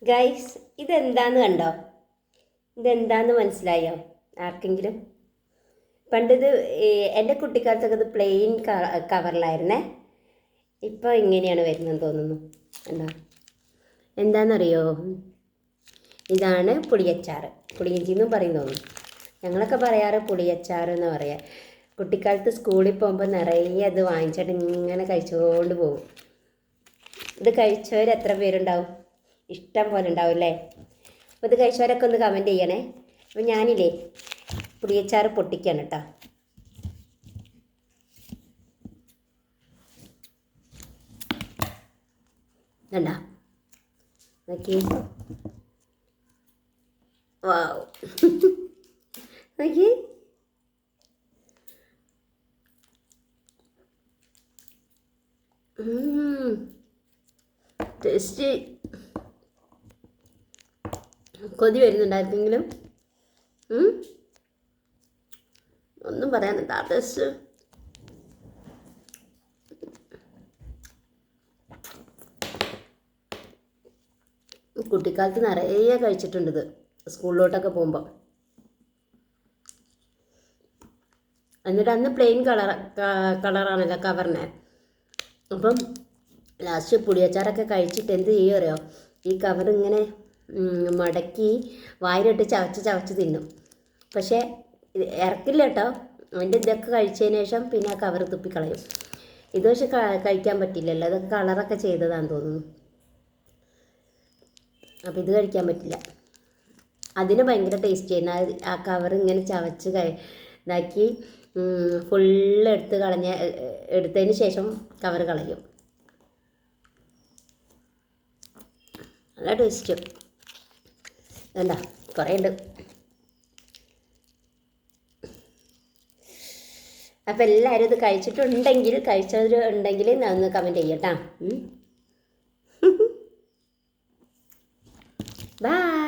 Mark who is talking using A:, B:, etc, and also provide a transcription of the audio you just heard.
A: Guys, ഇതെന്താന്ന് കണ്ടോ? ഇതെന്താന്ന് മനസ്സിലായോ ആർക്കെങ്കിലും? പണ്ടിത് എൻ്റെ കുട്ടിക്കാലത്തൊക്കെ ഇത് പ്ലെയിൻ കവറിലായിരുന്നേ. ഇപ്പോൾ ഇങ്ങനെയാണ് വരുന്നതെന്ന് തോന്നുന്നു. എന്താ എന്താണെന്നറിയോ? ഇതാണ് പുളിയച്ചാർ. പുളിയിഞ്ചി എന്നും പറയും തോന്നുന്നു. ഞങ്ങളൊക്കെ പറയാറ് പുളിയച്ചാർ എന്ന് പറയാം. കുട്ടിക്കാലത്ത് സ്കൂളിൽ പോകുമ്പോൾ നിറയെ അത് വാങ്ങിച്ചിട്ട് ഇങ്ങനെ കഴിച്ചുകൊണ്ട് പോകും. ഇത് കഴിച്ചവർ എത്ര പേരുണ്ടാവും? ഇഷ്ടം പോലെ ഉണ്ടാവും അല്ലേ? അപ്പോൾ ഇത് കഴിച്ചവരൊക്കെ ഒന്ന് കമൻറ്റ് ചെയ്യണേ. അപ്പോൾ ഞാനില്ലേ പുളിയച്ചാർ പൊട്ടിക്കാണ് കേട്ടോ. കണ്ടാ നോക്കി, വാവ് നോക്കി. ടേസ്റ്റ്. കൊതി വരുന്നുണ്ടായിരുന്നെങ്കിലും ഒന്നും പറയാനില്ല. ടേസ്റ്റ് കുട്ടിക്കാലത്ത് നിറയെ കഴിച്ചിട്ടുണ്ട് ഇത്, സ്കൂളിലോട്ടൊക്കെ പോകുമ്പോൾ. എന്നിട്ട് അന്ന് പ്ലെയിൻ കളറാണല്ലോ കവറിനെ. അപ്പം ലാസ്റ്റ് പുളിയച്ചാറൊക്കെ കഴിച്ചിട്ട് എന്ത് ചെയ്യുക അറിയോ? ഈ കവർ ഇങ്ങനെ മടക്കി വായിലിട്ട് ചവച്ച് തിന്നും. പക്ഷേ ഇറക്കില്ല കേട്ടോ. അതിൻ്റെ ഇതൊക്കെ കഴിച്ചതിന് ശേഷം പിന്നെ ആ കവർ തുപ്പിക്കളയും. ഇത് പക്ഷെ കഴിക്കാൻ പറ്റില്ലല്ലോ, അതൊക്കെ കളറൊക്കെ ചെയ്തതാണെന്ന് തോന്നുന്നു. അപ്പോൾ ഇത് കഴിക്കാൻ പറ്റില്ല. അതിന് ഭയങ്കര ടേസ്റ്റ് ചെയ്യുന്ന ആ കവർ ഇങ്ങനെ ചവച്ച് ഇതാക്കി ഫുള്ള് എടുത്തതിന് ശേഷം കവർ കളയും. നല്ല ടേസ്റ്റ്. വേണ്ട, കുറേ ഉണ്ട്. അപ്പോൾ എല്ലാവരും ഇത് കഴിച്ചവരുണ്ടെങ്കിൽ ഒന്ന് കമൻറ്റ് ചെയ്യട്ടാ. ബൈ.